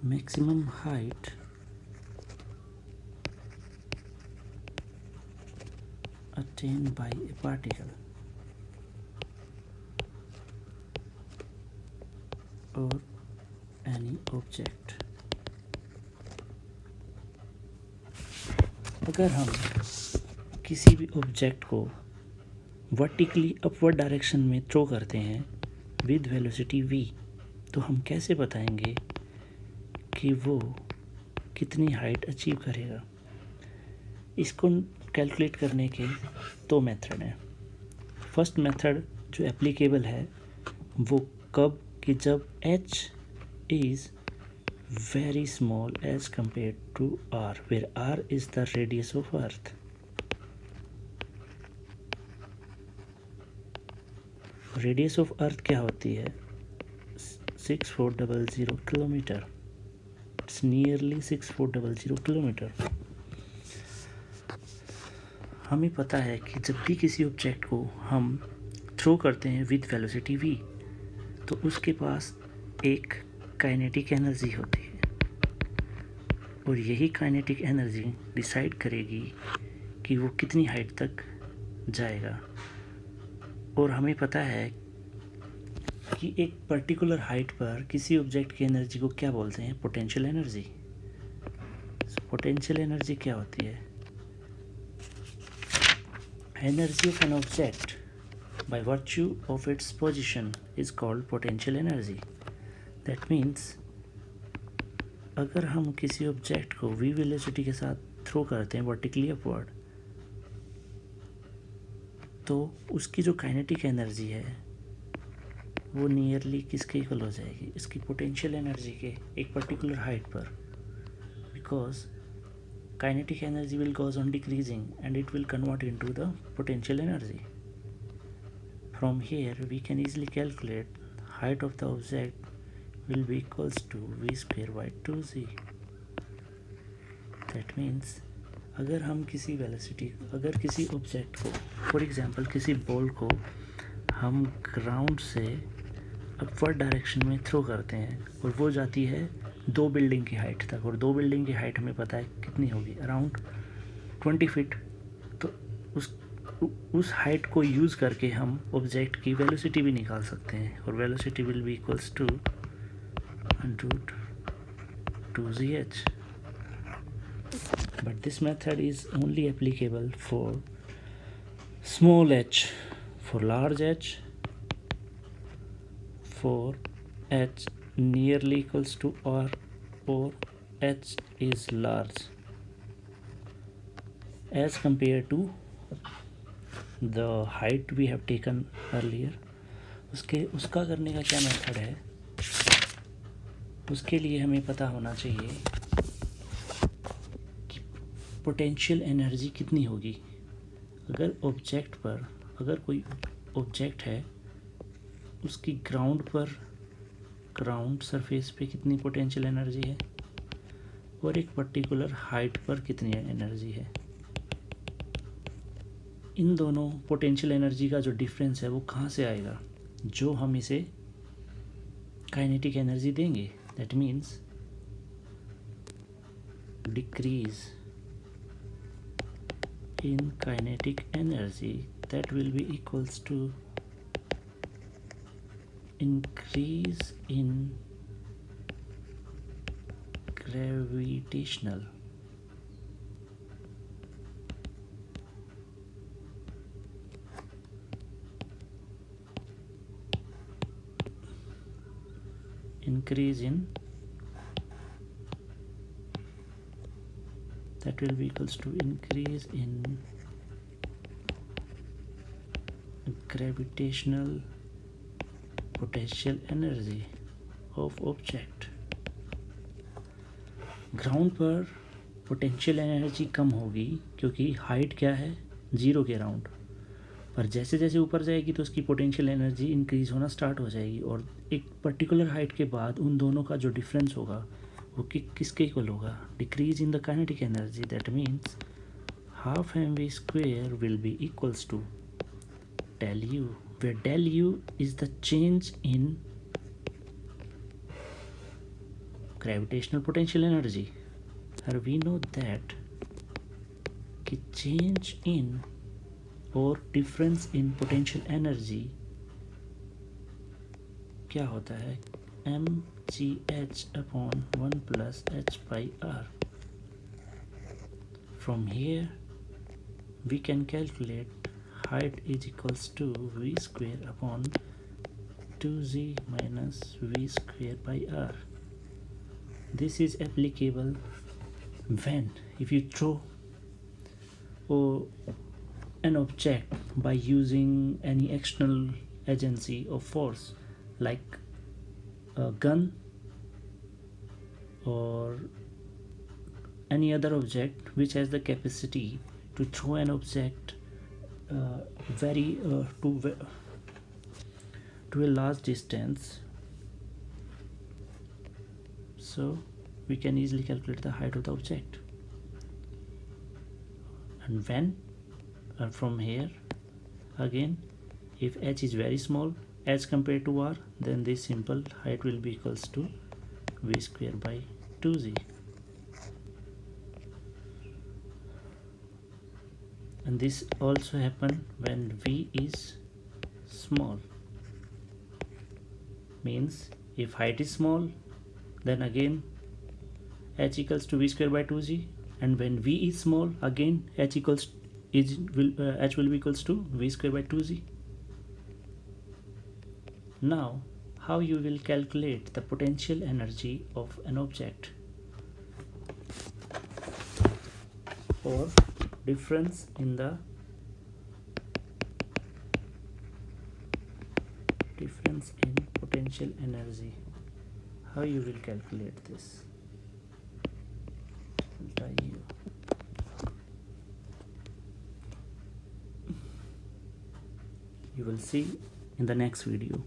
maximum height attained by a particle or any object। अगर हम किसी भी ऑब्जेक्ट को वर्टिकली अपवर्ड डायरेक्शन में थ्रो करते हैं विद वेलोसिटी v, तो हम कैसे बताएंगे कि वो कितनी हाइट अचीव करेगा। इसको कैलकुलेट करने के दो मेथड हैं। फर्स्ट मेथड जो एप्लीकेबल है वो कब कि जब h is very small as compared to r, where r is the radius of earth। Radius of earth क्या होती है? 6400 किलोमीटर। It's nearly 6400 kilometre. हमें पता है कि जब भी किसी ऑब्जेक्ट को हम थ्रो करते हैं विद वेलोसिटी v, तो उसके पास एक काइनेटिक एनर्जी होती है और यही काइनेटिक एनर्जी डिसाइड करेगी कि वो कितनी हाइट तक जाएगा। और हमें पता है कि एक पर्टिकुलर हाइट पर किसी ऑब्जेक्ट की एनर्जी को क्या बोलते हैं? Potential energy. पोटेंशियल एनर्जी क्या होती है? Energy of an object by virtue of its position is called potential energy। That means अगर हम किसी ऑब्जेक्ट को v वेलोसिटी के साथ थ्रो करते हैं वर्टिकली अपवर्ड, तो उसकी जो काइनेटिक एनर्जी है वो नियरली किसके इक्वल हो जाएगी? इसकी पोटेंशियल एनर्जी के एक पर्टिकुलर हाइट पर, because kinetic energy will goes on decreasing and it will convert into the potential energy. From here we can easily calculate height of the object will be equals to v square by 2z। That means अगर हम किसी velocity, अगर किसी object को, for example किसी ball को हम ground से अपवर्ड डायरेक्शन में थ्रो करते हैं और वो जाती है 2 बिल्डिंग की हाइट तक, और 2 बिल्डिंग की हाइट हमें पता है कितनी होगी? Around 20 feet. तो उस हाइट को यूज़ करके हम ऑब्जेक्ट की वेलोसिटी भी निकाल सकते हैं, और velocity will be equals to root 2gh। But this method is only applicable for small h। For large h, for h nearly equals to r or h is large as compared to the height we have taken earlier। उसका करने का क्या method है? उसके लिए हमें पता होना चाहिए कि पोटेंशियल एनर्जी कितनी होगी। अगर ऑब्जेक्ट पर, अगर कोई ऑब्जेक्ट है उसकी ग्राउंड सरफेस पे कितनी पोटेंशियल एनर्जी है और एक पर्टिकुलर हाइट पर कितनी एनर्जी है, इन दोनों पोटेंशियल एनर्जी का जो डिफरेंस है वो कहाँ से आएगा? जो हम इसे काइनेटिक एनर्जी देंगे। That means decrease in kinetic energy that will be equals to increase in gravitational increase in, that will be equals to increase in gravitational potential energy of object। Ground पर potential energy कम होगी क्योंकि height क्या है? 0 के around. पर जैसे जैसे ऊपर जाएगी तो उसकी पोटेंशियल एनर्जी इंक्रीज होना स्टार्ट हो जाएगी, और एक पर्टिकुलर हाइट के बाद उन दोनों का जो डिफरेंस होगा वो किसके इक्वल होगा? Decrease in the kinetic energy. That means half mv square will be equals to del u, where del u is the change in gravitational potential energy, and we know that कि change in और difference in potential energy क्या होता है, mgh upon 1 plus h by r. From here we can calculate height is equals to v square upon 2z minus v square by r. This is applicable when if you throw an object by using any external agency or force like a gun or any other object which has the capacity to throw an object to a large distance. So we can easily calculate the height of the object, and when from here again, if h is very small as compared to r, then this simple height will be equals to v square by 2z. And this also happen when v is small, means if height is small, then again h equals to v square by 2z, and when v is small, again h will be equals to v square by 2z. Now how you will calculate the potential energy of an object, or difference in potential energy, how you will calculate this? I'll tell you. You will see in the next video.